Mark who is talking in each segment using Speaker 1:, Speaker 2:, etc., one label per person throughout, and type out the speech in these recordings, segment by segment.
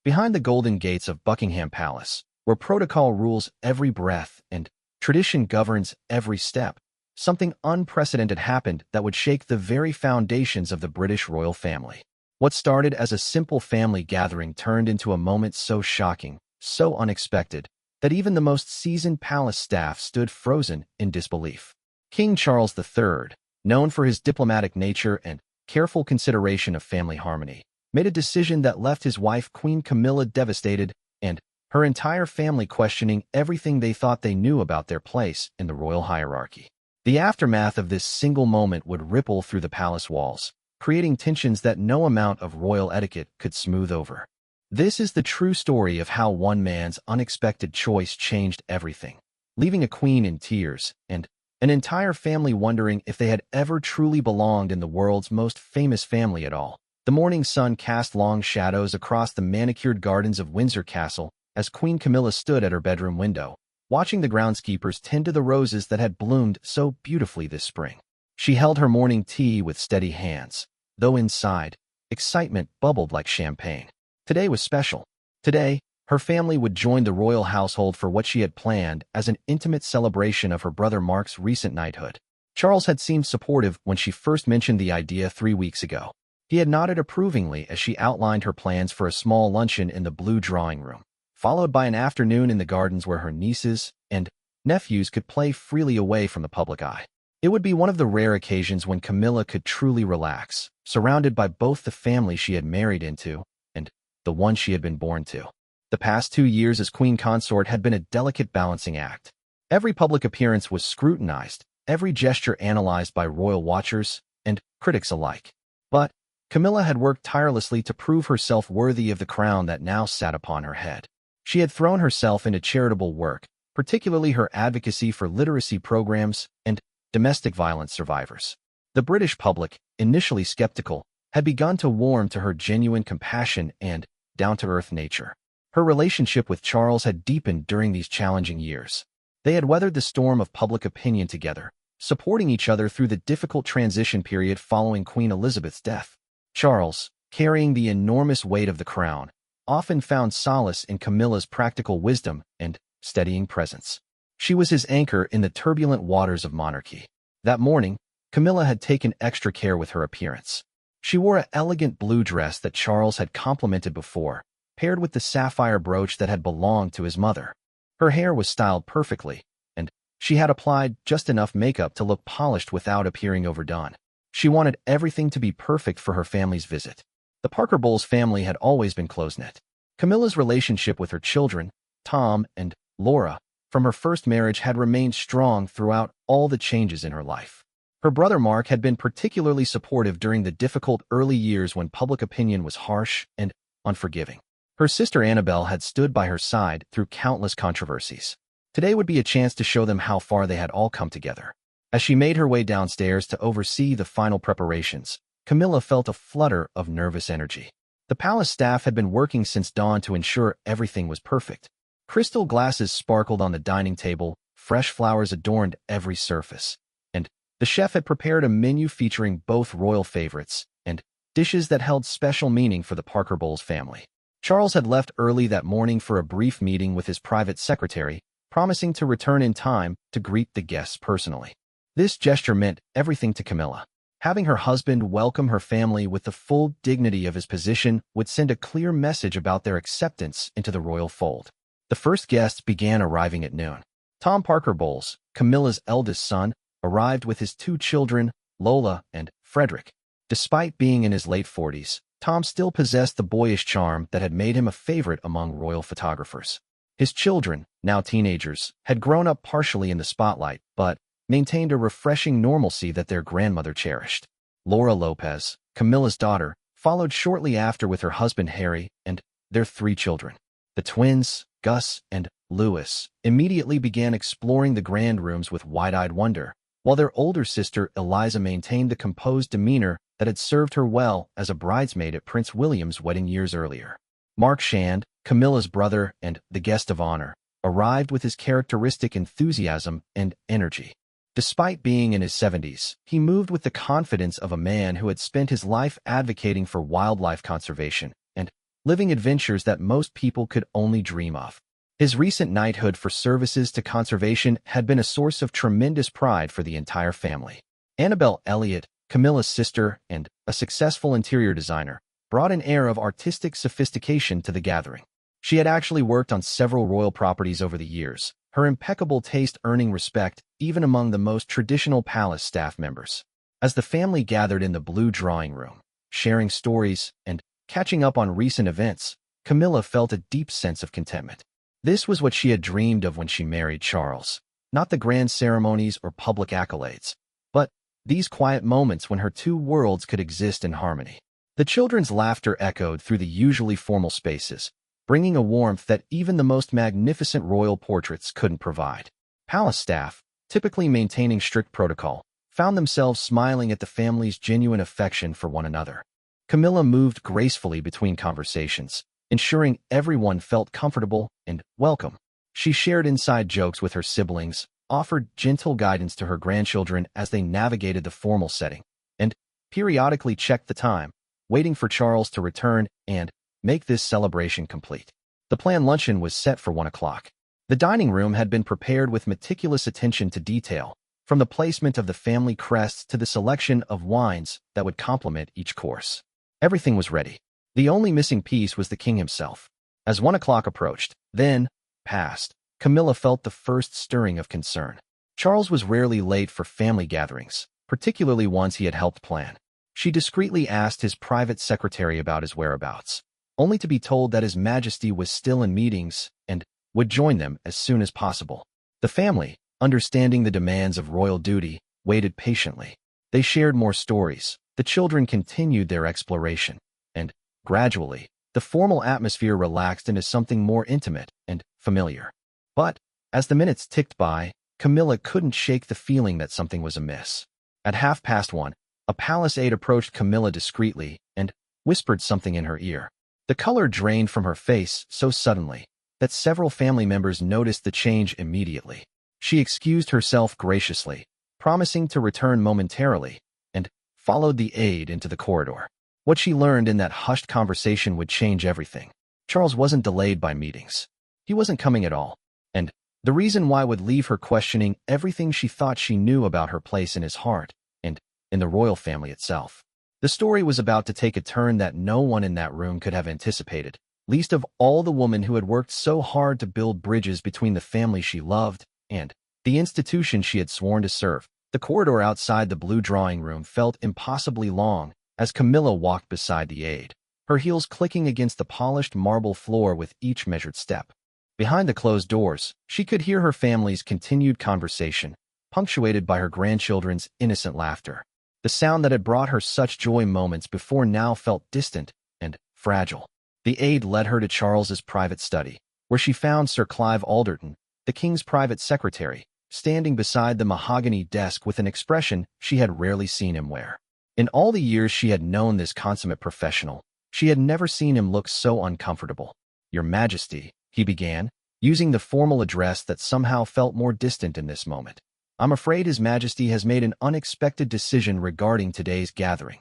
Speaker 1: Behind the golden gates of Buckingham Palace, where protocol rules every breath and tradition governs every step, something unprecedented happened that would shake the very foundations of the British royal family. What started as a simple family gathering turned into a moment so shocking, so unexpected, that even the most seasoned palace staff stood frozen in disbelief. King Charles III, known for his diplomatic nature and careful consideration of family harmony, made a decision that left his wife Queen Camilla devastated and her entire family questioning everything they thought they knew about their place in the royal hierarchy. The aftermath of this single moment would ripple through the palace walls, creating tensions that no amount of royal etiquette could smooth over. This is the true story of how one man's unexpected choice changed everything, leaving a queen in tears and an entire family wondering if they had ever truly belonged in the world's most famous family at all. The morning sun cast long shadows across the manicured gardens of Windsor Castle as Queen Camilla stood at her bedroom window, watching the groundskeepers tend to the roses that had bloomed so beautifully this spring. She held her morning tea with steady hands, though inside, excitement bubbled like champagne. Today was special. Today, her family would join the royal household for what she had planned as an intimate celebration of her brother Mark's recent knighthood. Charles had seemed supportive when she first mentioned the idea 3 weeks ago. He had nodded approvingly as she outlined her plans for a small luncheon in the blue drawing room, followed by an afternoon in the gardens where her nieces and nephews could play freely away from the public eye. It would be one of the rare occasions when Camilla could truly relax, surrounded by both the family she had married into and the one she had been born to. The past 2 years as queen consort had been a delicate balancing act. Every public appearance was scrutinized, every gesture analyzed by royal watchers and critics alike. But Camilla had worked tirelessly to prove herself worthy of the crown that now sat upon her head. She had thrown herself into charitable work, particularly her advocacy for literacy programs and domestic violence survivors. The British public, initially skeptical, had begun to warm to her genuine compassion and down-to-earth nature. Her relationship with Charles had deepened during these challenging years. They had weathered the storm of public opinion together, supporting each other through the difficult transition period following Queen Elizabeth's death. Charles, carrying the enormous weight of the crown, often found solace in Camilla's practical wisdom and steadying presence. She was his anchor in the turbulent waters of monarchy. That morning, Camilla had taken extra care with her appearance. She wore an elegant blue dress that Charles had complimented before, paired with the sapphire brooch that had belonged to his mother. Her hair was styled perfectly, and she had applied just enough makeup to look polished without appearing overdone. She wanted everything to be perfect for her family's visit. The Parker Bowles family had always been close-knit. Camilla's relationship with her children, Tom and Laura, from her first marriage had remained strong throughout all the changes in her life. Her brother Mark had been particularly supportive during the difficult early years when public opinion was harsh and unforgiving. Her sister Annabelle had stood by her side through countless controversies. Today would be a chance to show them how far they had all come together. As she made her way downstairs to oversee the final preparations, Camilla felt a flutter of nervous energy. The palace staff had been working since dawn to ensure everything was perfect. Crystal glasses sparkled on the dining table, fresh flowers adorned every surface, and the chef had prepared a menu featuring both royal favorites and dishes that held special meaning for the Parker Bowles family. Charles had left early that morning for a brief meeting with his private secretary, promising to return in time to greet the guests personally. This gesture meant everything to Camilla. Having her husband welcome her family with the full dignity of his position would send a clear message about their acceptance into the royal fold. The first guests began arriving at noon. Tom Parker Bowles, Camilla's eldest son, arrived with his 2 children, Lola and Frederick. Despite being in his late 40s, Tom still possessed the boyish charm that had made him a favorite among royal photographers. His children, now teenagers, had grown up partially in the spotlight, but maintained a refreshing normalcy that their grandmother cherished. Laura Lopez, Camilla's daughter, followed shortly after with her husband Harry and their 3 children. The twins, Gus and Louis, immediately began exploring the grand rooms with wide-eyed wonder, while their older sister Eliza maintained the composed demeanor that had served her well as a bridesmaid at Prince William's wedding years earlier. Mark Shand, Camilla's brother and the guest of honor, arrived with his characteristic enthusiasm and energy. Despite being in his 70s, he moved with the confidence of a man who had spent his life advocating for wildlife conservation and living adventures that most people could only dream of. His recent knighthood for services to conservation had been a source of tremendous pride for the entire family. Annabelle Elliott, Camilla's sister and a successful interior designer, brought an air of artistic sophistication to the gathering. She had actually worked on several royal properties over the years, her impeccable taste earning respect even among the most traditional palace staff members. As the family gathered in the blue drawing room, sharing stories and catching up on recent events, Camilla felt a deep sense of contentment. This was what she had dreamed of when she married Charles. Not the grand ceremonies or public accolades, but these quiet moments when her two worlds could exist in harmony. The children's laughter echoed through the usually formal spaces, bringing a warmth that even the most magnificent royal portraits couldn't provide. Palace staff, typically maintaining strict protocol, found themselves smiling at the family's genuine affection for one another. Camilla moved gracefully between conversations, ensuring everyone felt comfortable and welcome. She shared inside jokes with her siblings, offered gentle guidance to her grandchildren as they navigated the formal setting, and periodically checked the time, waiting for Charles to return and make this celebration complete. The planned luncheon was set for 1 o'clock. The dining room had been prepared with meticulous attention to detail, from the placement of the family crests to the selection of wines that would complement each course. Everything was ready. The only missing piece was the king himself. As 1 o'clock approached, then passed, Camilla felt the first stirring of concern. Charles was rarely late for family gatherings, particularly ones he had helped plan. She discreetly asked his private secretary about his whereabouts, only to be told that His Majesty was still in meetings and would join them as soon as possible. The family, understanding the demands of royal duty, waited patiently. They shared more stories, the children continued their exploration, and, gradually, the formal atmosphere relaxed into something more intimate and familiar. But, as the minutes ticked by, Camilla couldn't shake the feeling that something was amiss. At 1:30, a palace aide approached Camilla discreetly and whispered something in her ear. The color drained from her face so suddenly that several family members noticed the change immediately. She excused herself graciously, promising to return momentarily, and followed the aide into the corridor. What she learned in that hushed conversation would change everything. Charles wasn't delayed by meetings. He wasn't coming at all, and the reason why would leave her questioning everything she thought she knew about her place in his heart and in the royal family itself. The story was about to take a turn that no one in that room could have anticipated, least of all the woman who had worked so hard to build bridges between the family she loved and the institution she had sworn to serve. The corridor outside the blue drawing room felt impossibly long as Camilla walked beside the aide, her heels clicking against the polished marble floor with each measured step. Behind the closed doors, she could hear her family's continued conversation, punctuated by her grandchildren's innocent laughter. The sound that had brought her such joy moments before now felt distant and fragile. The aide led her to Charles's private study, where she found Sir Clive Alderton, the king's private secretary, standing beside the mahogany desk with an expression she had rarely seen him wear. In all the years she had known this consummate professional, she had never seen him look so uncomfortable. "Your Majesty," he began, using the formal address that somehow felt more distant in this moment. "I'm afraid His Majesty has made an unexpected decision regarding today's gathering."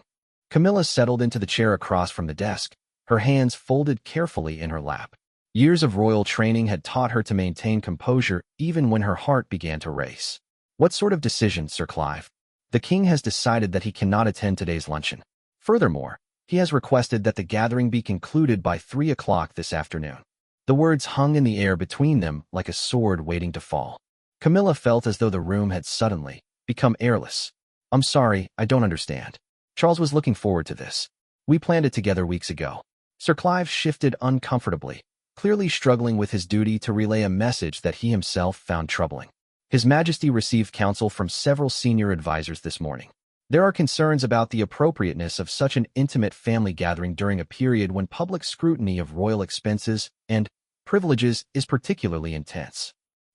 Speaker 1: Camilla settled into the chair across from the desk, her hands folded carefully in her lap. Years of royal training had taught her to maintain composure even when her heart began to race. "What sort of decision, Sir Clive?" "The king has decided that he cannot attend today's luncheon. Furthermore, he has requested that the gathering be concluded by 3 o'clock this afternoon." The words hung in the air between them like a sword waiting to fall. Camilla felt as though the room had suddenly become airless. "I'm sorry, I don't understand. Charles was looking forward to this. We planned it together weeks ago." Sir Clive shifted uncomfortably, clearly struggling with his duty to relay a message that he himself found troubling. "His Majesty received counsel from several senior advisors this morning. There are concerns about the appropriateness of such an intimate family gathering during a period when public scrutiny of royal expenses and privileges is particularly intense."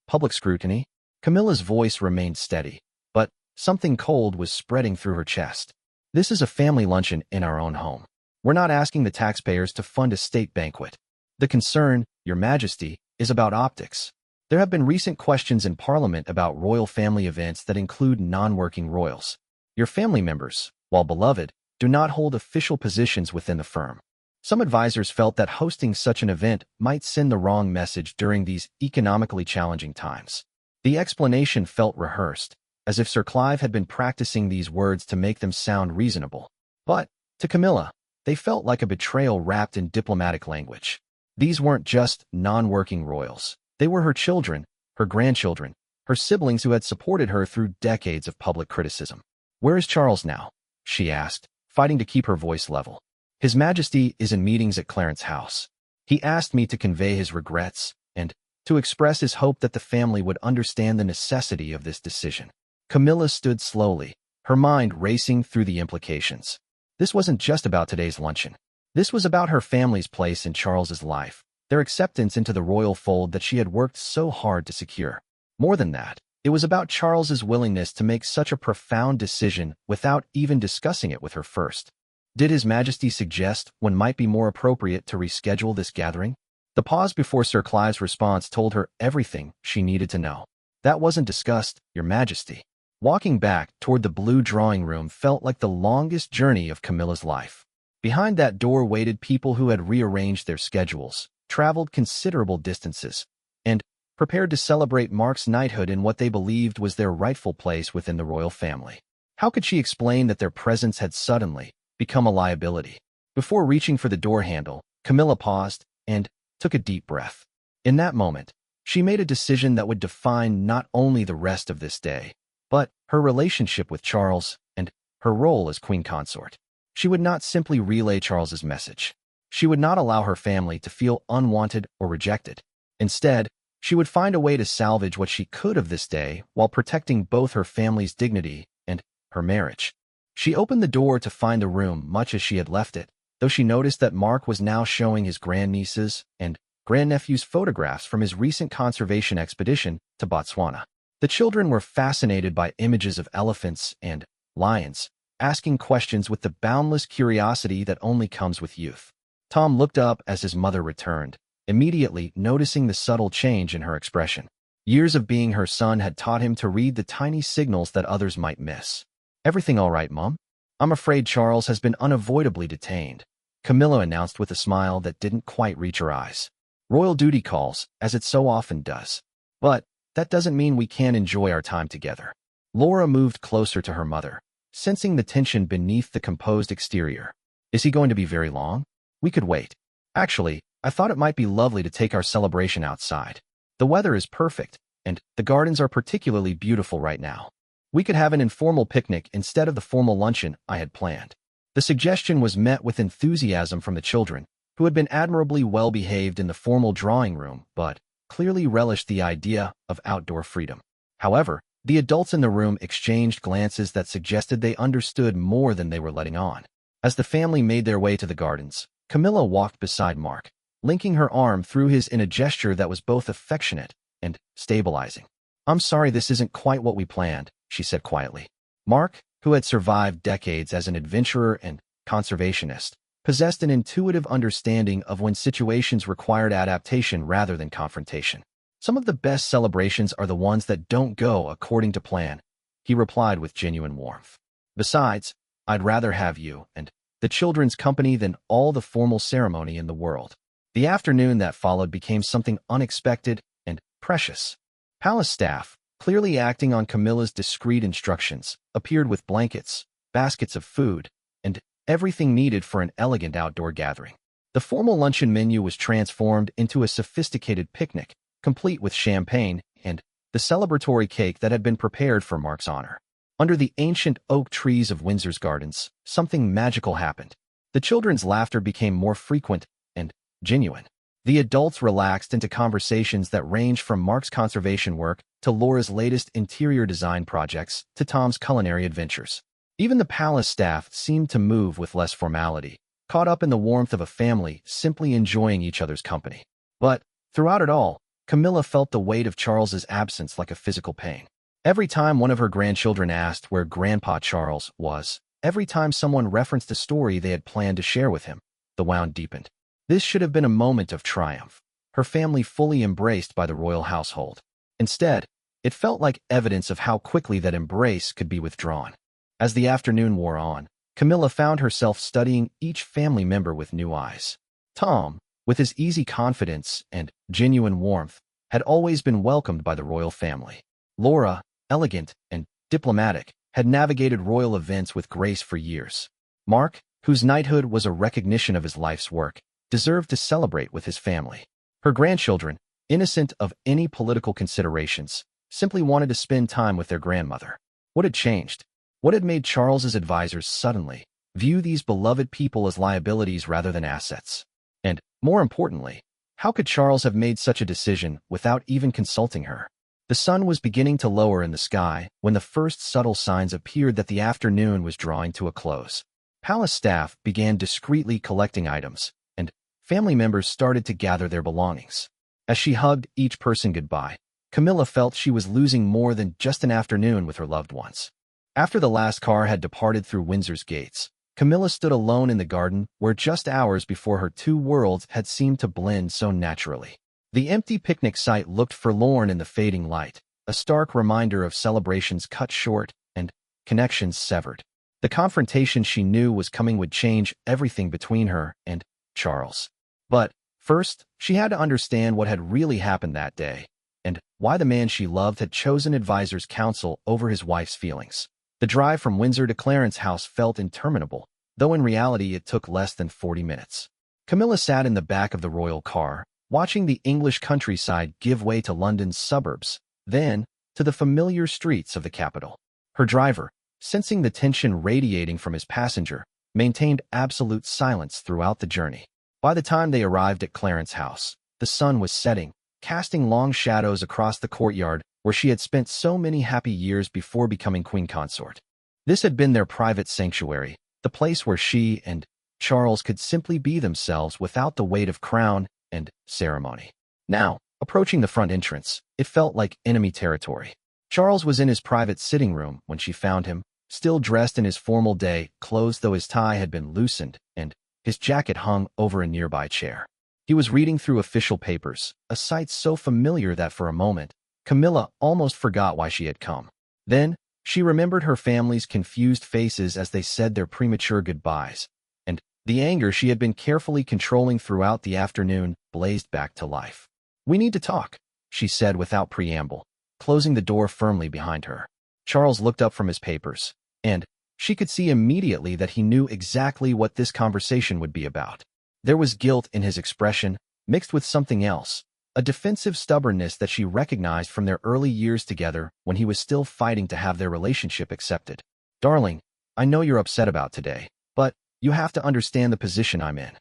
Speaker 1: "Public scrutiny?" Camilla's voice remained steady, but something cold was spreading through her chest. "This is a family luncheon in our own home. We're not asking the taxpayers to fund a state banquet. The concern, Your Majesty, is about optics. There have been recent questions in Parliament about royal family events that include non-working royals. Your family members, while beloved, do not hold official positions within the firm. Some advisors felt that hosting such an event might send the wrong message during these economically challenging times. The explanation felt rehearsed, as if Sir Clive had been practicing these words to make them sound reasonable. But, to Camilla, they felt like a betrayal wrapped in diplomatic language. These weren't just non-working royals. They were her children, her grandchildren, her siblings who had supported her through decades of public criticism. "Where is Charles now?" she asked, fighting to keep her voice level. "His Majesty is in meetings at Clarence House. He asked me to convey his regrets and to express his hope that the family would understand the necessity of this decision." Camilla stood slowly, her mind racing through the implications. This wasn't just about today's luncheon. This was about her family's place in Charles's life, their acceptance into the royal fold that she had worked so hard to secure. More than that, it was about Charles's willingness to make such a profound decision without even discussing it with her first. Did His Majesty suggest when might be more appropriate to reschedule this gathering? The pause before Sir Clive's response told her everything she needed to know. "That wasn't discussed, Your Majesty." Walking back toward the blue drawing room felt like the longest journey of Camilla's life. Behind that door waited people who had rearranged their schedules, traveled considerable distances, and prepared to celebrate Mark's knighthood in what they believed was their rightful place within the royal family. How could she explain that their presence had suddenly become a liability? Before reaching for the door handle, Camilla paused and took a deep breath. In that moment, she made a decision that would define not only the rest of this day, but her relationship with Charles and her role as queen consort. She would not simply relay Charles's message. She would not allow her family to feel unwanted or rejected. Instead, she would find a way to salvage what she could of this day while protecting both her family's dignity and her marriage. She opened the door to find the room much as she had left it, though she noticed that Mark was now showing his grandnieces and grandnephews photographs from his recent conservation expedition to Botswana. The children were fascinated by images of elephants and lions, asking questions with the boundless curiosity that only comes with youth. Tom looked up as his mother returned, immediately noticing the subtle change in her expression. Years of being her son had taught him to read the tiny signals that others might miss. "Everything all right, Mom?" "I'm afraid Charles has been unavoidably detained," Camilla announced with a smile that didn't quite reach her eyes. "Royal duty calls, as it so often does. But that doesn't mean we can't enjoy our time together." Laura moved closer to her mother, sensing the tension beneath the composed exterior. "Is he going to be very long? We could wait. Actually, I thought it might be lovely to take our celebration outside. The weather is perfect, and the gardens are particularly beautiful right now. We could have an informal picnic instead of the formal luncheon I had planned." The suggestion was met with enthusiasm from the children, who had been admirably well behaved in the formal drawing room, but clearly relished the idea of outdoor freedom. However, the adults in the room exchanged glances that suggested they understood more than they were letting on. As the family made their way to the gardens, Camilla walked beside Mark, linking her arm through his in a gesture that was both affectionate and stabilizing. "I'm sorry this isn't quite what we planned," she said quietly. Mark, who had survived decades as an adventurer and conservationist, possessed an intuitive understanding of when situations required adaptation rather than confrontation. "Some of the best celebrations are the ones that don't go according to plan," he replied with genuine warmth. "Besides, I'd rather have you and the children's company than all the formal ceremony in the world." The afternoon that followed became something unexpected and precious. Palace staff, clearly acting on Camilla's discreet instructions, appeared with blankets, baskets of food, and everything needed for an elegant outdoor gathering. The formal luncheon menu was transformed into a sophisticated picnic, complete with champagne and the celebratory cake that had been prepared for Mark's honor. Under the ancient oak trees of Windsor's gardens, something magical happened. The children's laughter became more frequent and genuine. The adults relaxed into conversations that ranged from Mark's conservation work to Laura's latest interior design projects to Tom's culinary adventures. Even the palace staff seemed to move with less formality, caught up in the warmth of a family simply enjoying each other's company. But throughout it all, Camilla felt the weight of Charles's absence like a physical pain. Every time one of her grandchildren asked where Grandpa Charles was, every time someone referenced a story they had planned to share with him, the wound deepened. This should have been a moment of triumph, her family fully embraced by the royal household. Instead, it felt like evidence of how quickly that embrace could be withdrawn. As the afternoon wore on, Camilla found herself studying each family member with new eyes. Tom, with his easy confidence and genuine warmth, had always been welcomed by the royal family. Laura, elegant and diplomatic, had navigated royal events with grace for years. Mark, whose knighthood was a recognition of his life's work, deserved to celebrate with his family. Her grandchildren, innocent of any political considerations, simply wanted to spend time with their grandmother. What had changed? What had made Charles's advisors suddenly view these beloved people as liabilities rather than assets? And, more importantly, how could Charles have made such a decision without even consulting her? The sun was beginning to lower in the sky when the first subtle signs appeared that the afternoon was drawing to a close. Palace staff began discreetly collecting items, and family members started to gather their belongings. As she hugged each person goodbye, Camilla felt she was losing more than just an afternoon with her loved ones. After the last car had departed through Windsor's gates, Camilla stood alone in the garden where just hours before her two worlds had seemed to blend so naturally. The empty picnic site looked forlorn in the fading light, a stark reminder of celebrations cut short and connections severed. The confrontation she knew was coming would change everything between her and Charles. But first, she had to understand what had really happened that day, and why the man she loved had chosen advisors' counsel over his wife's feelings. The drive from Windsor to Clarence House felt interminable, though in reality it took less than 40 minutes. Camilla sat in the back of the royal car, watching the English countryside give way to London's suburbs, then to the familiar streets of the capital. Her driver, sensing the tension radiating from his passenger, maintained absolute silence throughout the journey. By the time they arrived at Clarence House, the sun was setting, casting long shadows across the courtyard where she had spent so many happy years before becoming queen consort. This had been their private sanctuary, the place where she and Charles could simply be themselves without the weight of crown and ceremony. Now, approaching the front entrance, it felt like enemy territory. Charles was in his private sitting room when she found him, still dressed in his formal day clothes, though his tie had been loosened and his jacket hung over a nearby chair. He was reading through official papers, a sight so familiar that for a moment, Camilla almost forgot why she had come. Then, she remembered her family's confused faces as they said their premature goodbyes, and the anger she had been carefully controlling throughout the afternoon blazed back to life. "We need to talk," she said without preamble, closing the door firmly behind her. Charles looked up from his papers, and she could see immediately that he knew exactly what this conversation would be about. There was guilt in his expression, mixed with something else, a defensive stubbornness that she recognized from their early years together when he was still fighting to have their relationship accepted. "Darling, I know you're upset about today, but you have to understand the position I'm in."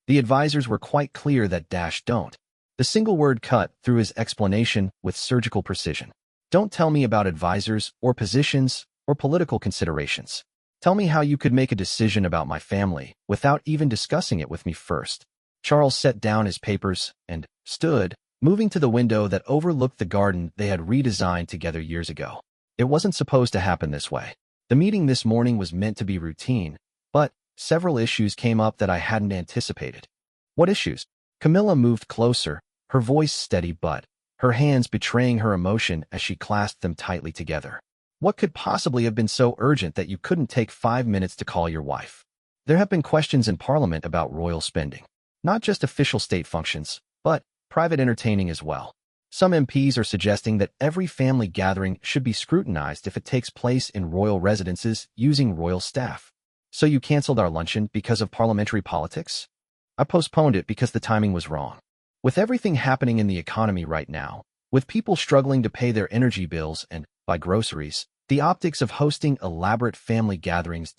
Speaker 1: The advisors were quite clear that don't. The single word cut through his explanation with surgical precision. "Don't tell me about advisors or positions or political considerations. Tell me how you could make a decision about my family without even discussing it with me first." Charles set down his papers and stood, moving to the window that overlooked the garden they had redesigned together years ago. It wasn't supposed to happen this way. The meeting this morning was meant to be routine, but several issues came up that I hadn't anticipated. "What issues?" Camilla moved closer, her voice steady but her hands betraying her emotion as she clasped them tightly together. "What could possibly have been so urgent that you couldn't take 5 minutes to call your wife?" There have been questions in Parliament about royal spending. Not just official state functions, but private entertaining as well. Some MPs are suggesting that every family gathering should be scrutinized if it takes place in royal residences using royal staff. "So you canceled our luncheon because of parliamentary politics?" "I postponed it because the timing was wrong. With everything happening in the economy right now, with people struggling to pay their energy bills and buy groceries, the optics of hosting elaborate family gatherings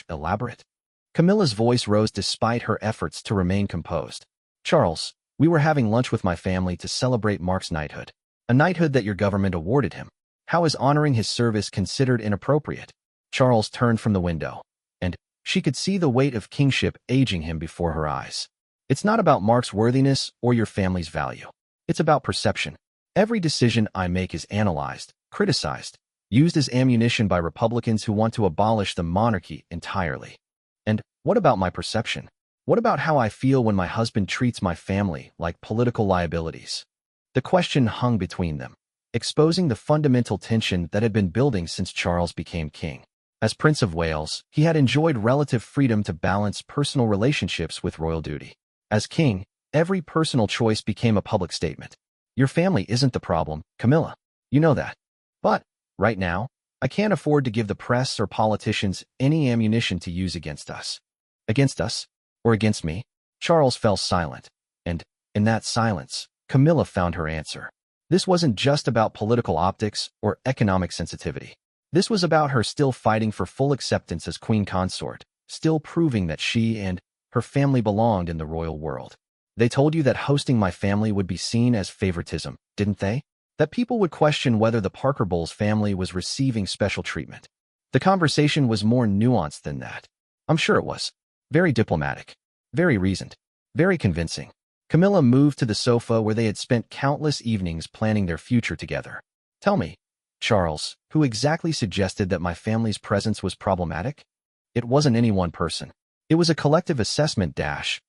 Speaker 1: elaborate." Camilla's voice rose despite her efforts to remain composed. "Charles, we were having lunch with my family to celebrate Mark's knighthood, a knighthood that your government awarded him. How is honoring his service considered inappropriate?" Charles turned from the window, and she could see the weight of kingship aging him before her eyes. "It's not about Mark's worthiness or your family's value. It's about perception. Every decision I make is analyzed, criticized, used as ammunition by Republicans who want to abolish the monarchy entirely. And what about my perception? What about how I feel when my husband treats my family like political liabilities?" The question hung between them, exposing the fundamental tension that had been building since Charles became king. As Prince of Wales, he had enjoyed relative freedom to balance personal relationships with royal duty. As king, every personal choice became a public statement. Your family isn't the problem, Camilla. You know that. But, right now, I can't afford to give the press or politicians any ammunition to use against us. Against us? Or against me? Charles fell silent, and, in that silence, Camilla found her answer. This wasn't just about political optics or economic sensitivity. This was about her still fighting for full acceptance as queen consort, still proving that she and her family belonged in the royal world. They told you that hosting my family would be seen as favoritism, didn't they? That people would question whether the Parker Bowles family was receiving special treatment. The conversation was more nuanced than that. I'm sure it was. Very diplomatic. Very reasoned. Very convincing. Camilla moved to the sofa where they had spent countless evenings planning their future together. Tell me, Charles, who exactly suggested that my family's presence was problematic? It wasn't any one person. It was a collective assessment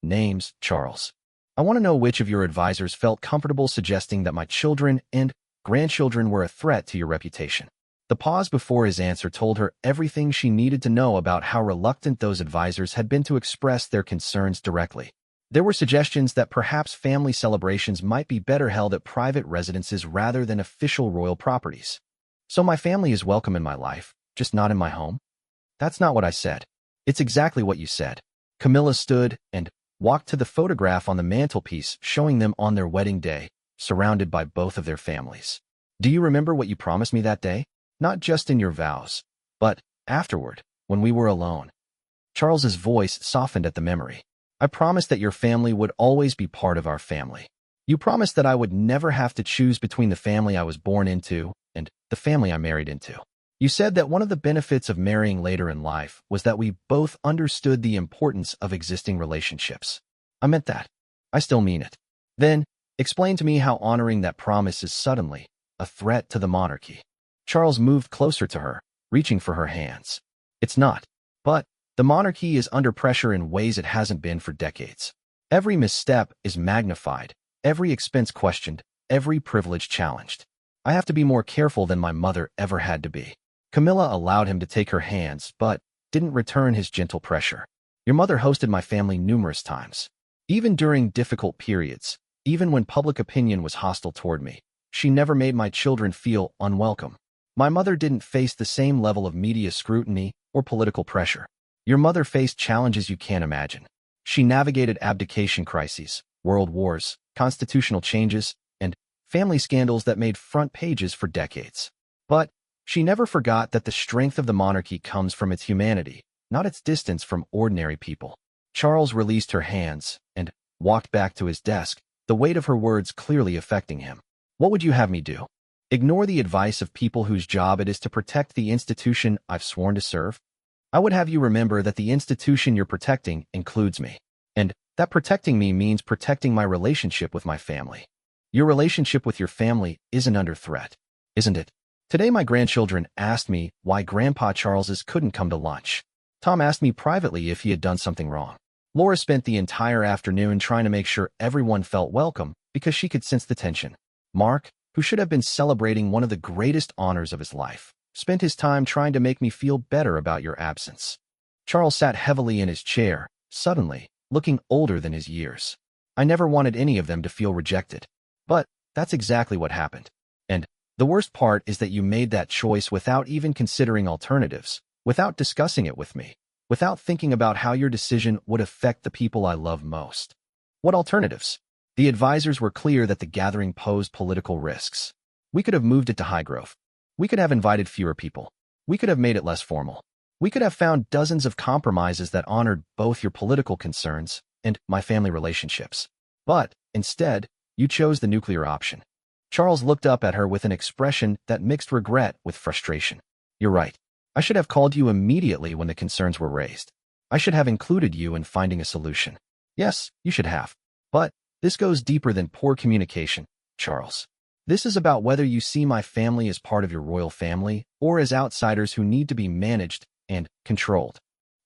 Speaker 1: names, Charles. I want to know which of your advisors felt comfortable suggesting that my children and grandchildren were a threat to your reputation. The pause before his answer told her everything she needed to know about how reluctant those advisors had been to express their concerns directly. There were suggestions that perhaps family celebrations might be better held at private residences rather than official royal properties. So my family is welcome in my life, just not in my home? That's not what I said. It's exactly what you said. Camilla stood and walked to the photograph on the mantelpiece, showing them on their wedding day, surrounded by both of their families. Do you remember what you promised me that day? Not just in your vows, but afterward, when we were alone. Charles's voice softened at the memory. I promised that your family would always be part of our family. You promised that I would never have to choose between the family I was born into and the family I married into. You said that one of the benefits of marrying later in life was that we both understood the importance of existing relationships. I meant that. I still mean it. Then, explain to me how honoring that promise is suddenly a threat to the monarchy. Charles moved closer to her, reaching for her hands. It's not. But the monarchy is under pressure in ways it hasn't been for decades. Every misstep is magnified, every expense questioned, every privilege challenged. I have to be more careful than my mother ever had to be. Camilla allowed him to take her hands, but didn't return his gentle pressure. Your mother hosted my family numerous times. Even during difficult periods, even when public opinion was hostile toward me, she never made my children feel unwelcome. My mother didn't face the same level of media scrutiny or political pressure. Your mother faced challenges you can't imagine. She navigated abdication crises, world wars, constitutional changes, and family scandals that made front pages for decades. But she never forgot that the strength of the monarchy comes from its humanity, not its distance from ordinary people. Charles released her hands and walked back to his desk, the weight of her words clearly affecting him. What would you have me do? Ignore the advice of people whose job it is to protect the institution I've sworn to serve? I would have you remember that the institution you're protecting includes me, and that protecting me means protecting my relationship with my family. Your relationship with your family isn't under threat, isn't it? Today my grandchildren asked me why Grandpa Charles's couldn't come to lunch. Tom asked me privately if he had done something wrong. Laura spent the entire afternoon trying to make sure everyone felt welcome because she could sense the tension. Mark, who should have been celebrating one of the greatest honors of his life, spent his time trying to make me feel better about your absence. Charles sat heavily in his chair, suddenly, looking older than his years. I never wanted any of them to feel rejected. But that's exactly what happened. And the worst part is that you made that choice without even considering alternatives, without discussing it with me, without thinking about how your decision would affect the people I love most. What alternatives? The advisors were clear that the gathering posed political risks. We could have moved it to Highgrove. We could have invited fewer people. We could have made it less formal. We could have found dozens of compromises that honored both your political concerns and my family relationships. But, instead, you chose the nuclear option. Charles looked up at her with an expression that mixed regret with frustration. You're right. I should have called you immediately when the concerns were raised. I should have included you in finding a solution. Yes, you should have. But this goes deeper than poor communication, Charles. This is about whether you see my family as part of your royal family or as outsiders who need to be managed and controlled.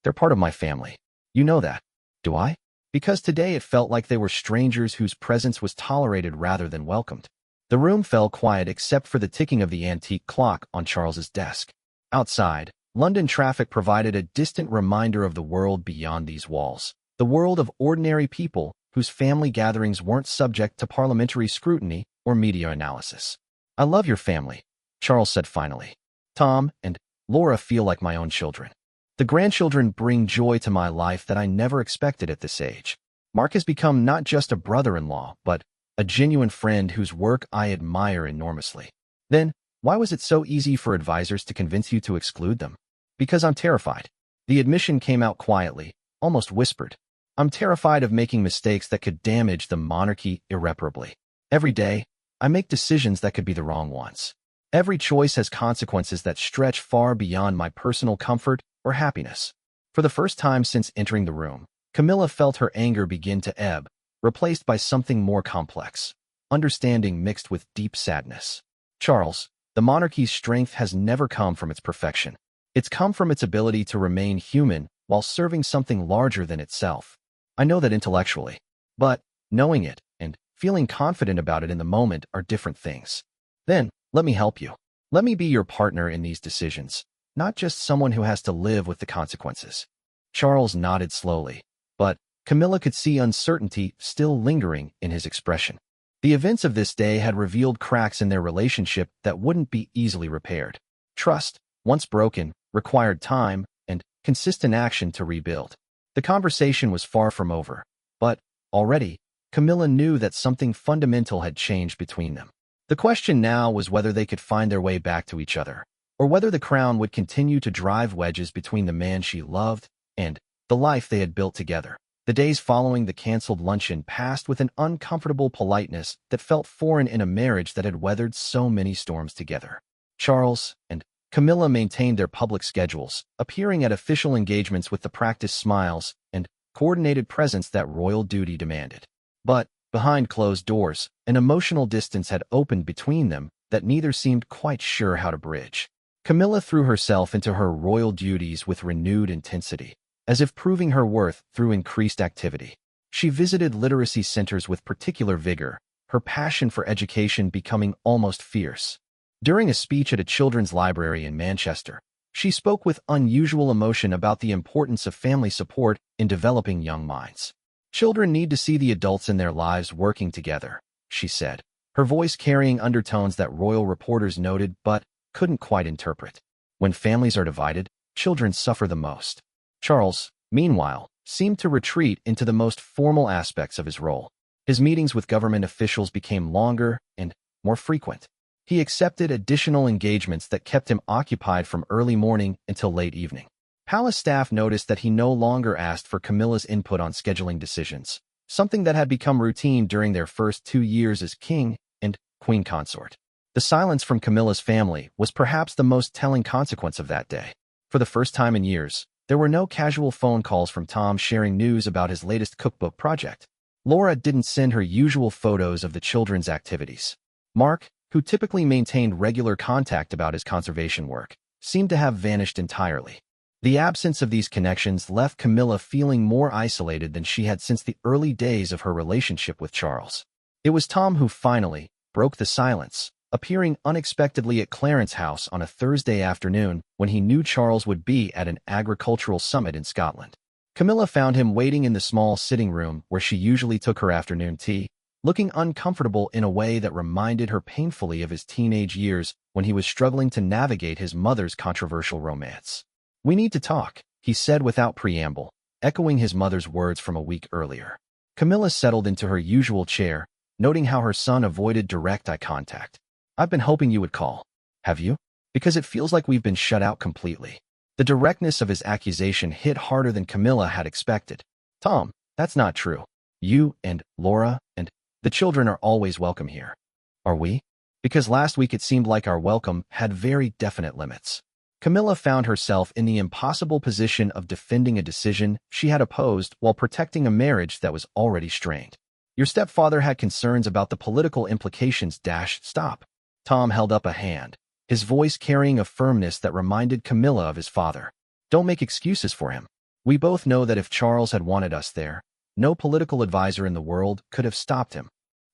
Speaker 1: They're part of my family. You know that. Do I? Because today it felt like they were strangers whose presence was tolerated rather than welcomed. The room fell quiet except for the ticking of the antique clock on Charles's desk. Outside, London traffic provided a distant reminder of the world beyond these walls, the world of ordinary people whose family gatherings weren't subject to parliamentary scrutiny or media analysis. "I love your family," Charles said finally. "Tom and Laura feel like my own children. The grandchildren bring joy to my life that I never expected at this age. Mark has become not just a brother-in-law, but a genuine friend whose work I admire enormously." "Then, why was it so easy for advisors to convince you to exclude them?" "Because I'm terrified." The admission came out quietly, almost whispered. "I'm terrified of making mistakes that could damage the monarchy irreparably. Every day, I make decisions that could be the wrong ones. Every choice has consequences that stretch far beyond my personal comfort or happiness." For the first time since entering the room, Camilla felt her anger begin to ebb, replaced by something more complex, understanding mixed with deep sadness. "Charles, the monarchy's strength has never come from its perfection. It's come from its ability to remain human while serving something larger than itself. I know that intellectually, but knowing it and feeling confident about it in the moment are different things. Then, let me help you. Let me be your partner in these decisions, not just someone who has to live with the consequences." Charles nodded slowly, but Camilla could see uncertainty still lingering in his expression. The events of this day had revealed cracks in their relationship that wouldn't be easily repaired. Trust, once broken, required time and consistent action to rebuild. The conversation was far from over, but already, Camilla knew that something fundamental had changed between them. The question now was whether they could find their way back to each other, or whether the crown would continue to drive wedges between the man she loved and the life they had built together. The days following the canceled luncheon passed with an uncomfortable politeness that felt foreign in a marriage that had weathered so many storms together. Charles and Camilla maintained their public schedules, appearing at official engagements with the practiced smiles and coordinated presence that royal duty demanded. But, behind closed doors, an emotional distance had opened between them that neither seemed quite sure how to bridge. Camilla threw herself into her royal duties with renewed intensity, as if proving her worth through increased activity. She visited literacy centers with particular vigor, her passion for education becoming almost fierce. During a speech at a children's library in Manchester, she spoke with unusual emotion about the importance of family support in developing young minds. "Children need to see the adults in their lives working together," she said, her voice carrying undertones that royal reporters noted but couldn't quite interpret. "When families are divided, children suffer the most." Charles, meanwhile, seemed to retreat into the most formal aspects of his role. His meetings with government officials became longer and more frequent. He accepted additional engagements that kept him occupied from early morning until late evening. Palace staff noticed that he no longer asked for Camilla's input on scheduling decisions, something that had become routine during their first 2 years as king and queen consort. The silence from Camilla's family was perhaps the most telling consequence of that day. For the first time in years, there were no casual phone calls from Tom sharing news about his latest cookbook project. Laura didn't send her usual photos of the children's activities. Mark, who typically maintained regular contact about his conservation work, seemed to have vanished entirely. The absence of these connections left Camilla feeling more isolated than she had since the early days of her relationship with Charles. It was Tom who finally broke the silence, appearing unexpectedly at Clarence's house on a Thursday afternoon when he knew Charles would be at an agricultural summit in Scotland. Camilla found him waiting in the small sitting room where she usually took her afternoon tea, looking uncomfortable in a way that reminded her painfully of his teenage years when he was struggling to navigate his mother's controversial romance. "We need to talk," he said without preamble, echoing his mother's words from a week earlier. Camilla settled into her usual chair, noting how her son avoided direct eye contact. "I've been hoping you would call." "Have you?" "Because it feels like we've been shut out completely." The directness of his accusation hit harder than Camilla had expected. "Tom, that's not true. You and Laura and the children are always welcome here." "Are we?" "Because last week it seemed like our welcome had very definite limits." Camilla found herself in the impossible position of defending a decision she had opposed while protecting a marriage that was already strained. "Your stepfather had concerns about the political implications. Stop." Tom held up a hand, his voice carrying a firmness that reminded Camilla of his father. "Don't make excuses for him. We both know that if Charles had wanted us there, no political advisor in the world could have stopped him."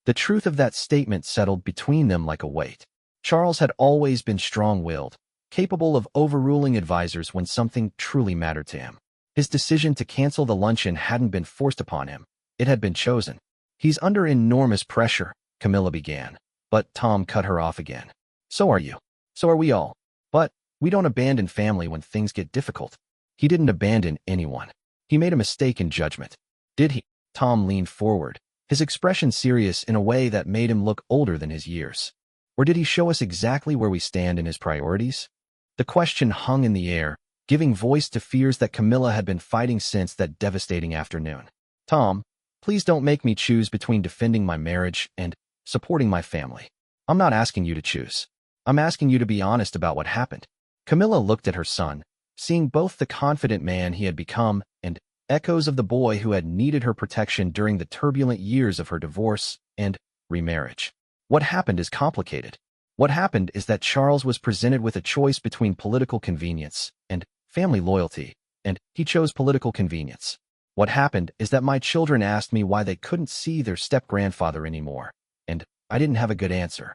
Speaker 1: The truth of that statement settled between them like a weight. Charles had always been strong-willed, capable of overruling advisors when something truly mattered to him. His decision to cancel the luncheon hadn't been forced upon him. It had been chosen. He's under enormous pressure, Camilla began. But Tom cut her off again. So are you. So are we all. But we don't abandon family when things get difficult. He didn't abandon anyone. He made a mistake in judgment. Did he? Tom leaned forward, his expression serious in a way that made him look older than his years. Or did he show us exactly where we stand in his priorities? The question hung in the air, giving voice to fears that Camilla had been fighting since that devastating afternoon. Tom, please don't make me choose between defending my marriage and supporting my family. I'm not asking you to choose. I'm asking you to be honest about what happened. Camilla looked at her son, seeing both the confident man he had become and echoes of the boy who had needed her protection during the turbulent years of her divorce and remarriage. What happened is complicated. What happened is that Charles was presented with a choice between political convenience and family loyalty, and he chose political convenience. What happened is that my children asked me why they couldn't see their step-grandfather anymore, and I didn't have a good answer.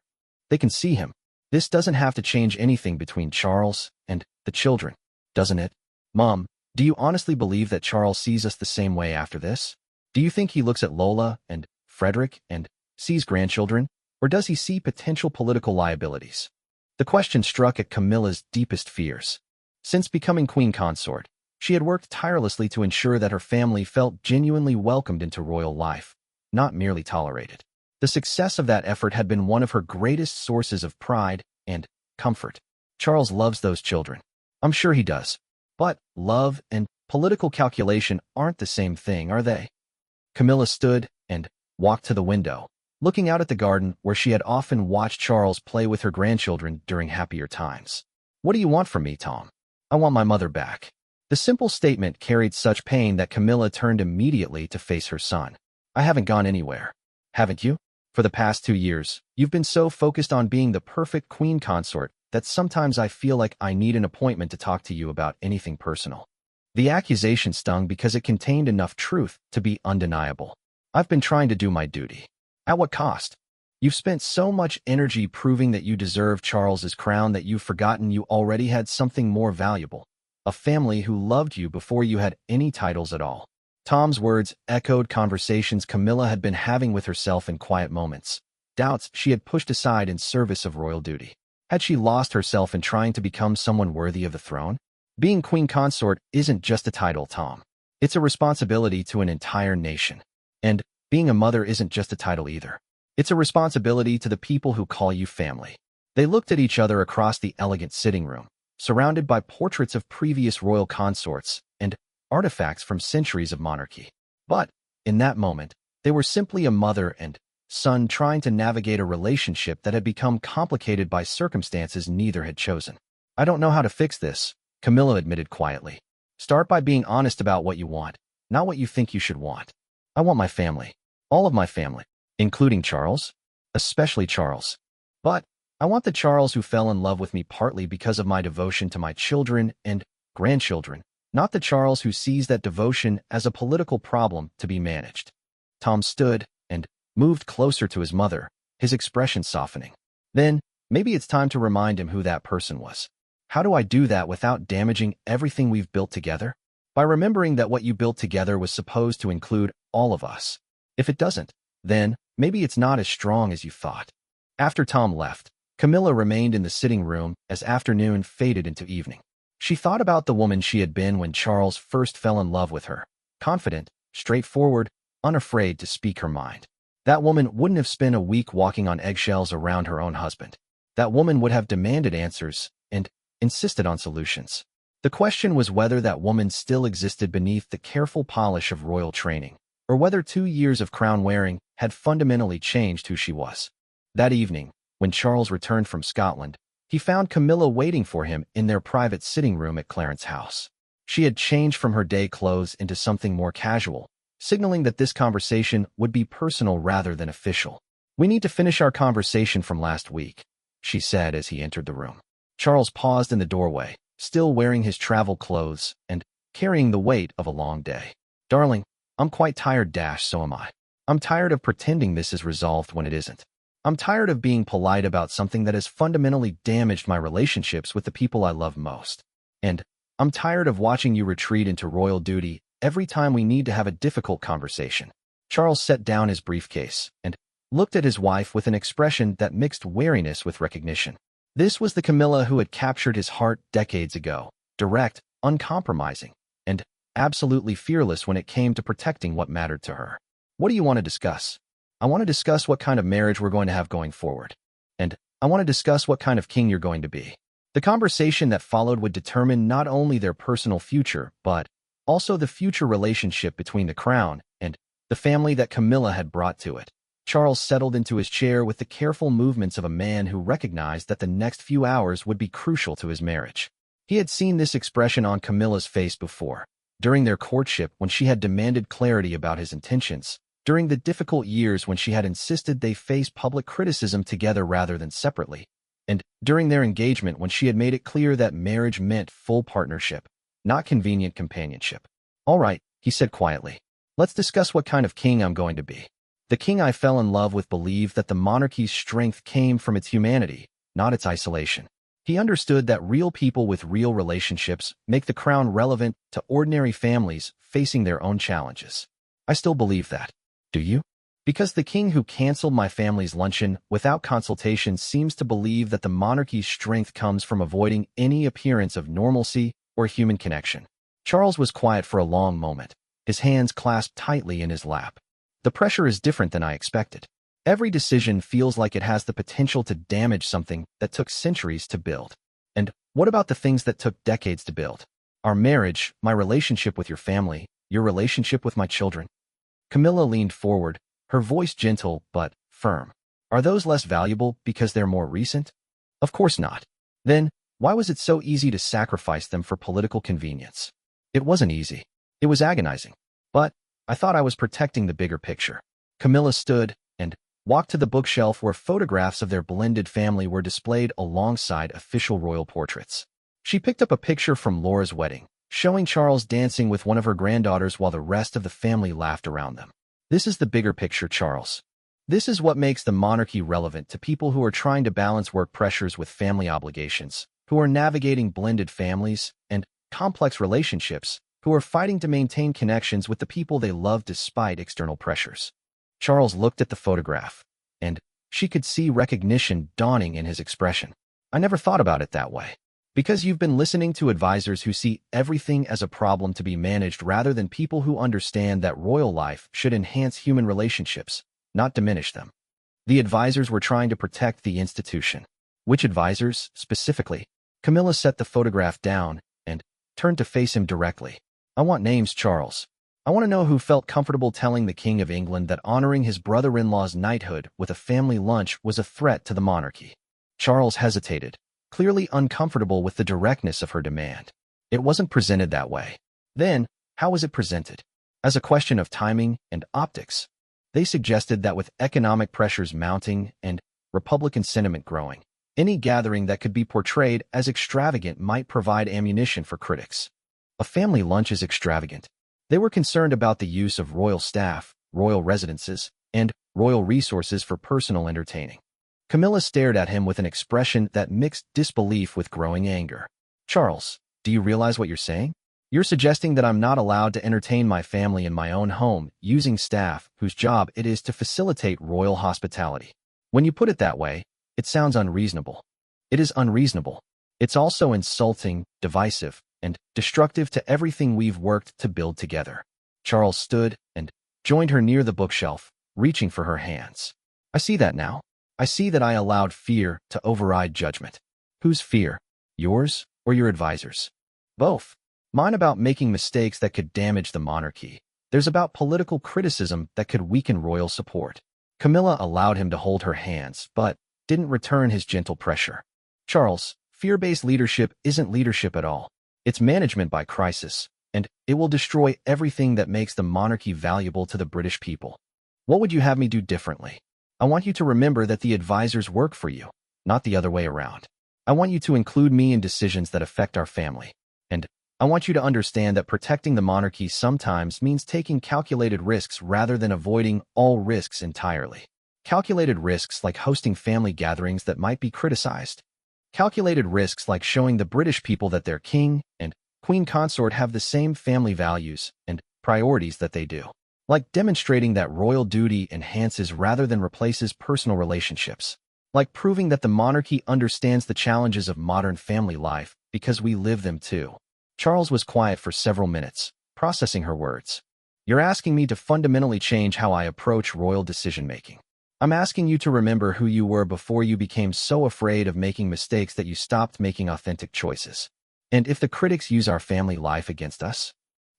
Speaker 1: They can see him. This doesn't have to change anything between Charles and the children, doesn't it? Mom, do you honestly believe that Charles sees us the same way after this? Do you think he looks at Lola and Frederick and sees grandchildren, or does he see potential political liabilities? The question struck at Camilla's deepest fears. Since becoming queen consort, she had worked tirelessly to ensure that her family felt genuinely welcomed into royal life, not merely tolerated. The success of that effort had been one of her greatest sources of pride and comfort. Charles loves those children. I'm sure he does. But love and political calculation aren't the same thing, are they? Camilla stood and walked to the window, looking out at the garden where she had often watched Charles play with her grandchildren during happier times. What do you want from me, Tom? I want my mother back. The simple statement carried such pain that Camilla turned immediately to face her son. I haven't gone anywhere. Haven't you? For the past 2 years, you've been so focused on being the perfect queen consort that sometimes I feel like I need an appointment to talk to you about anything personal. The accusation stung because it contained enough truth to be undeniable. I've been trying to do my duty. At what cost? You've spent so much energy proving that you deserve Charles's crown that you've forgotten you already had something more valuable. A family who loved you before you had any titles at all. Tom's words echoed conversations Camilla had been having with herself in quiet moments, doubts she had pushed aside in service of royal duty. Had she lost herself in trying to become someone worthy of the throne? Being queen consort isn't just a title, Tom. It's a responsibility to an entire nation. And being a mother isn't just a title either. It's a responsibility to the people who call you family. They looked at each other across the elegant sitting room, surrounded by portraits of previous royal consorts and artifacts from centuries of monarchy. But, in that moment, they were simply a mother and son trying to navigate a relationship that had become complicated by circumstances neither had chosen. I don't know how to fix this, Camilla admitted quietly. Start by being honest about what you want, not what you think you should want. I want my family. All of my family, including Charles, especially Charles. But I want the Charles who fell in love with me partly because of my devotion to my children and grandchildren, not the Charles who sees that devotion as a political problem to be managed. Tom stood and moved closer to his mother, his expression softening. Then, maybe it's time to remind him who that person was. How do I do that without damaging everything we've built together? By remembering that what you built together was supposed to include all of us. If it doesn't, then maybe it's not as strong as you thought. After Tom left, Camilla remained in the sitting room as afternoon faded into evening. She thought about the woman she had been when Charles first fell in love with her, confident, straightforward, unafraid to speak her mind. That woman wouldn't have spent a week walking on eggshells around her own husband. That woman would have demanded answers and insisted on solutions. The question was whether that woman still existed beneath the careful polish of royal training, or whether 2 years of crown-wearing had fundamentally changed who she was. That evening, when Charles returned from Scotland, he found Camilla waiting for him in their private sitting room at Clarence House. She had changed from her day clothes into something more casual, signaling that this conversation would be personal rather than official. "We need to finish our conversation from last week," she said as he entered the room. Charles paused in the doorway, still wearing his travel clothes and carrying the weight of a long day. "Darling, I'm quite tired, so am I. I'm tired of pretending this is resolved when it isn't. I'm tired of being polite about something that has fundamentally damaged my relationships with the people I love most. And I'm tired of watching you retreat into royal duty every time we need to have a difficult conversation. Charles set down his briefcase and looked at his wife with an expression that mixed wariness with recognition. This was the Camilla who had captured his heart decades ago, direct, uncompromising, and absolutely fearless when it came to protecting what mattered to her. What do you want to discuss? I want to discuss what kind of marriage we're going to have going forward. And I want to discuss what kind of king you're going to be. The conversation that followed would determine not only their personal future, but also the future relationship between the crown and the family that Camilla had brought to it. Charles settled into his chair with the careful movements of a man who recognized that the next few hours would be crucial to his marriage. He had seen this expression on Camilla's face before, during their courtship when she had demanded clarity about his intentions, during the difficult years when she had insisted they face public criticism together rather than separately, and during their engagement when she had made it clear that marriage meant full partnership, not convenient companionship. "All right," he said quietly. "Let's discuss what kind of king I'm going to be. The king I fell in love with believed that the monarchy's strength came from its humanity, not its isolation. He understood that real people with real relationships make the crown relevant to ordinary families facing their own challenges. I still believe that. Do you? Because the king who canceled my family's luncheon without consultation seems to believe that the monarchy's strength comes from avoiding any appearance of normalcy or human connection." Charles was quiet for a long moment, his hands clasped tightly in his lap. "The pressure is different than I expected. Every decision feels like it has the potential to damage something that took centuries to build. And what about the things that took decades to build? Our marriage, my relationship with your family, your relationship with my children." Camilla leaned forward, her voice gentle but firm. "Are those less valuable because they're more recent? Of course not. Then, why was it so easy to sacrifice them for political convenience? It wasn't easy. It was agonizing. But I thought I was protecting the bigger picture." Camilla stood and walked to the bookshelf where photographs of their blended family were displayed alongside official royal portraits. She picked up a picture from Laura's wedding, showing Charles dancing with one of her granddaughters while the rest of the family laughed around them. "This is the bigger picture, Charles. This is what makes the monarchy relevant to people who are trying to balance work pressures with family obligations, who are navigating blended families and complex relationships, who are fighting to maintain connections with the people they love despite external pressures." Charles looked at the photograph, and she could see recognition dawning in his expression. "I never thought about it that way. Because you've been listening to advisors who see everything as a problem to be managed rather than people who understand that royal life should enhance human relationships, not diminish them. The advisors were trying to protect the institution." "Which advisors, specifically?" Camilla set the photograph down and turned to face him directly. "I want names, Charles. I want to know who felt comfortable telling the King of England that honoring his brother-in-law's knighthood with a family lunch was a threat to the monarchy." Charles hesitated, clearly uncomfortable with the directness of her demand. It wasn't presented that way. Then, how was it presented? As a question of timing and optics. They suggested that with economic pressures mounting and Republican sentiment growing, any gathering that could be portrayed as extravagant might provide ammunition for critics. A family lunch is extravagant. They were concerned about the use of royal staff, royal residences, and royal resources for personal entertaining. Camilla stared at him with an expression that mixed disbelief with growing anger. "Charles, do you realize what you're saying? You're suggesting that I'm not allowed to entertain my family in my own home using staff whose job it is to facilitate royal hospitality. When you put it that way, it sounds unreasonable. It is unreasonable. It's also insulting, divisive, and destructive to everything we've worked to build together." Charles stood and joined her near the bookshelf, reaching for her hands. "I see that now. I see that I allowed fear to override judgment." "Whose fear? Yours or your advisors?" "Both. Mine about making mistakes that could damage the monarchy. There's about political criticism that could weaken royal support." Camilla allowed him to hold her hands, but didn't return his gentle pressure. "Charles, fear-based leadership isn't leadership at all. It's management by crisis, and it will destroy everything that makes the monarchy valuable to the British people. What would you have me do differently? I want you to remember that the advisors work for you, not the other way around. I want you to include me in decisions that affect our family. And I want you to understand that protecting the monarchy sometimes means taking calculated risks rather than avoiding all risks entirely." Calculated risks like hosting family gatherings that might be criticized. Calculated risks like showing the British people that their king and queen consort have the same family values and priorities that they do. Like demonstrating that royal duty enhances rather than replaces personal relationships. Like proving that the monarchy understands the challenges of modern family life because we live them too. Charles was quiet for several minutes, processing her words. You're asking me to fundamentally change how I approach royal decision-making. I'm asking you to remember who you were before you became so afraid of making mistakes that you stopped making authentic choices. And if the critics use our family life against us,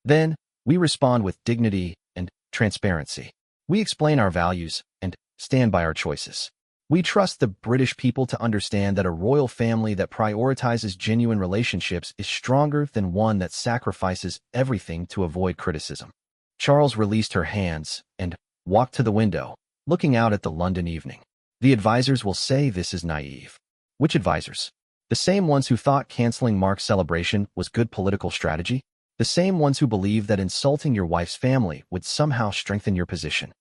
Speaker 1: then we respond with dignity and transparency. We explain our values and stand by our choices. We trust the British people to understand that a royal family that prioritizes genuine relationships is stronger than one that sacrifices everything to avoid criticism. Charles released her hands and walked to the window, looking out at the London evening. The advisors will say this is naive. Which advisors? The same ones who thought canceling Mark's celebration was good political strategy? The same ones who believe that insulting your wife's family would somehow strengthen your position?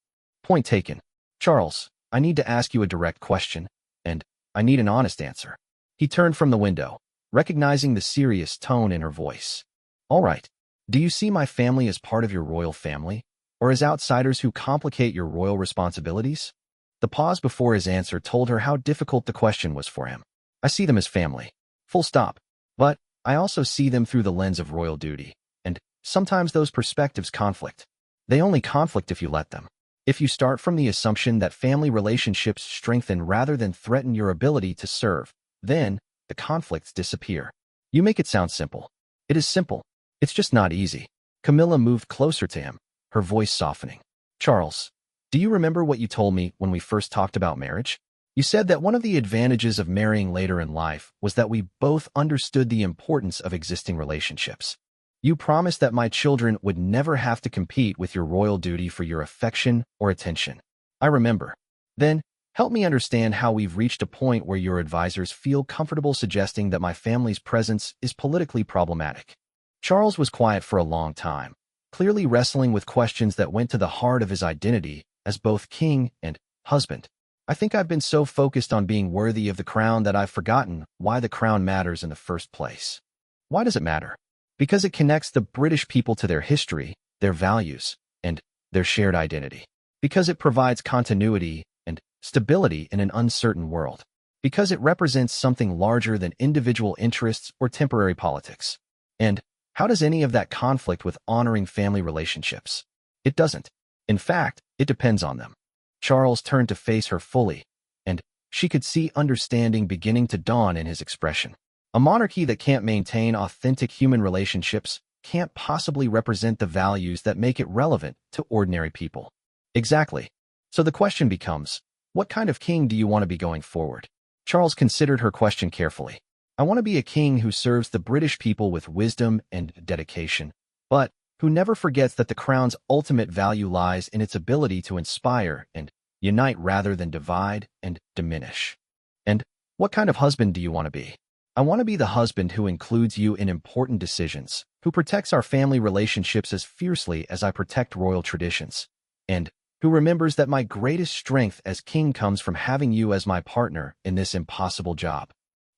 Speaker 1: Point taken. Charles, I need to ask you a direct question, and I need an honest answer. He turned from the window, recognizing the serious tone in her voice. All right. Do you see my family as part of your royal family, or as outsiders who complicate your royal responsibilities? The pause before his answer told her how difficult the question was for him. I see them as family. Full stop. But I also see them through the lens of royal duty, and sometimes those perspectives conflict. They only conflict if you let them. If you start from the assumption that family relationships strengthen rather than threaten your ability to serve, then the conflicts disappear. You make it sound simple. It is simple. It's just not easy. Camilla moved closer to him, her voice softening. Charles, do you remember what you told me when we first talked about marriage? You said that one of the advantages of marrying later in life was that we both understood the importance of existing relationships. You promised that my children would never have to compete with your royal duty for your affection or attention. I remember. Then, help me understand how we've reached a point where your advisors feel comfortable suggesting that my family's presence is politically problematic. Charles was quiet for a long time, clearly wrestling with questions that went to the heart of his identity as both king and husband. I think I've been so focused on being worthy of the crown that I've forgotten why the crown matters in the first place. Why does it matter? Because it connects the British people to their history, their values, and their shared identity. Because it provides continuity and stability in an uncertain world. Because it represents something larger than individual interests or temporary politics. And how does any of that conflict with honoring family relationships? It doesn't. In fact, it depends on them. Charles turned to face her fully, and she could see understanding beginning to dawn in his expression. A monarchy that can't maintain authentic human relationships can't possibly represent the values that make it relevant to ordinary people. Exactly. So the question becomes, what kind of king do you want to be going forward? Charles considered her question carefully. I want to be a king who serves the British people with wisdom and dedication, but who never forgets that the crown's ultimate value lies in its ability to inspire and unite rather than divide and diminish. And what kind of husband do you want to be? I want to be the husband who includes you in important decisions, who protects our family relationships as fiercely as I protect royal traditions, and who remembers that my greatest strength as king comes from having you as my partner in this impossible job.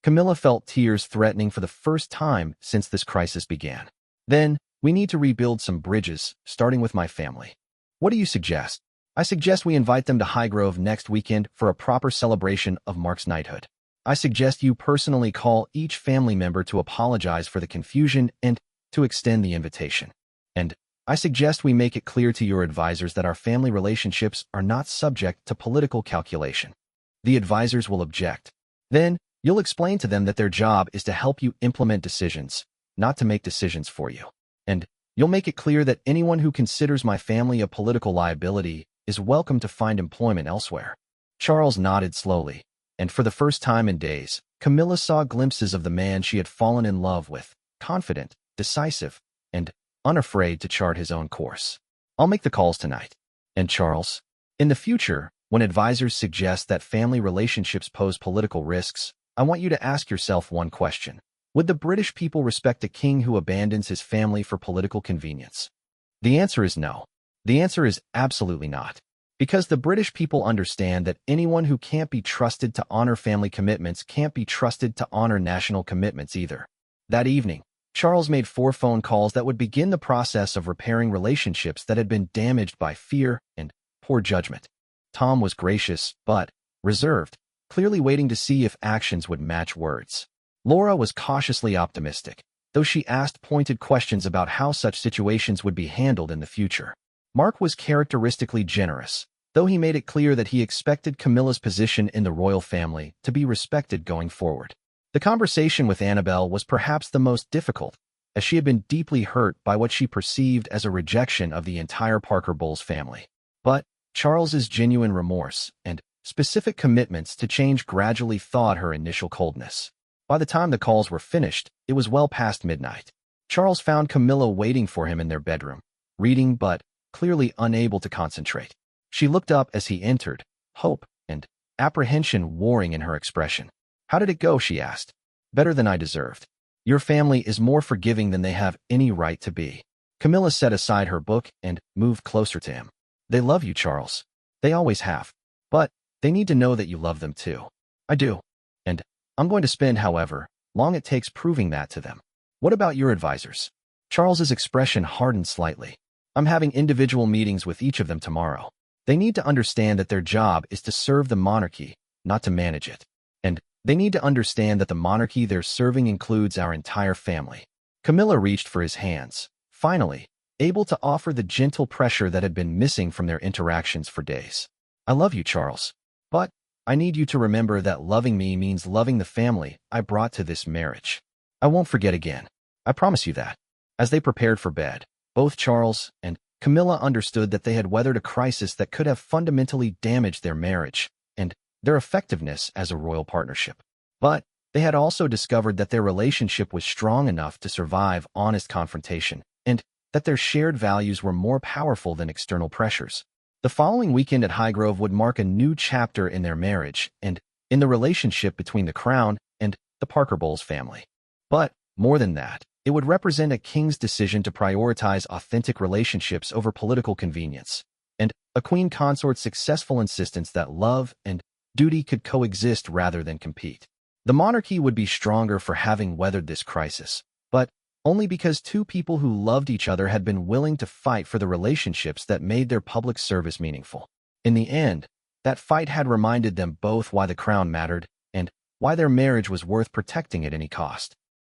Speaker 1: Camilla felt tears threatening for the first time since this crisis began. Then, we need to rebuild some bridges, starting with my family. What do you suggest? I suggest we invite them to Highgrove next weekend for a proper celebration of Mark's knighthood. I suggest you personally call each family member to apologize for the confusion and to extend the invitation. And I suggest we make it clear to your advisors that our family relationships are not subject to political calculation. The advisors will object. Then, you'll explain to them that their job is to help you implement decisions, not to make decisions for you. And you'll make it clear that anyone who considers my family a political liability is welcome to find employment elsewhere. Charles nodded slowly, and for the first time in days, Camilla saw glimpses of the man she had fallen in love with, confident, decisive, and unafraid to chart his own course. I'll make the calls tonight. And Charles, in the future, when advisors suggest that family relationships pose political risks, I want you to ask yourself one question. Would the British people respect a king who abandons his family for political convenience? The answer is no. The answer is absolutely not. Because the British people understand that anyone who can't be trusted to honor family commitments can't be trusted to honor national commitments either. That evening, Charles made 4 phone calls that would begin the process of repairing relationships that had been damaged by fear and poor judgment. Tom was gracious, but reserved, clearly waiting to see if actions would match words. Laura was cautiously optimistic, though she asked pointed questions about how such situations would be handled in the future. Mark was characteristically generous, though he made it clear that he expected Camilla's position in the royal family to be respected going forward. The conversation with Annabelle was perhaps the most difficult, as she had been deeply hurt by what she perceived as a rejection of the entire Parker Bowles family. But Charles's genuine remorse and specific commitments to change gradually thawed her initial coldness. By the time the calls were finished, it was well past midnight. Charles found Camilla waiting for him in their bedroom, reading but clearly unable to concentrate. She looked up as he entered, hope and apprehension warring in her expression. "How did it go?" she asked. "Better than I deserved. Your family is more forgiving than they have any right to be." Camilla set aside her book and moved closer to him. "They love you, Charles. They always have. But they need to know that you love them too." "I do. And I'm going to spend however long it takes proving that to them." "What about your advisors?" Charles's expression hardened slightly. "I'm having individual meetings with each of them tomorrow. They need to understand that their job is to serve the monarchy, not to manage it. And they need to understand that the monarchy they're serving includes our entire family." Camilla reached for his hands, finally, able to offer the gentle pressure that had been missing from their interactions for days. "I love you, Charles. But I need you to remember that loving me means loving the family I brought to this marriage. I won't forget again. I promise you that." As they prepared for bed, both Charles and Camilla understood that they had weathered a crisis that could have fundamentally damaged their marriage and their effectiveness as a royal partnership. But they had also discovered that their relationship was strong enough to survive honest confrontation, and that their shared values were more powerful than external pressures. The following weekend at Highgrove would mark a new chapter in their marriage and in the relationship between the Crown and the Parker Bowles family. But more than that, it would represent a king's decision to prioritize authentic relationships over political convenience, and a queen consort's successful insistence that love and duty could coexist rather than compete. The monarchy would be stronger for having weathered this crisis, but only because 2 people who loved each other had been willing to fight for the relationships that made their public service meaningful. In the end, that fight had reminded them both why the crown mattered and why their marriage was worth protecting at any cost.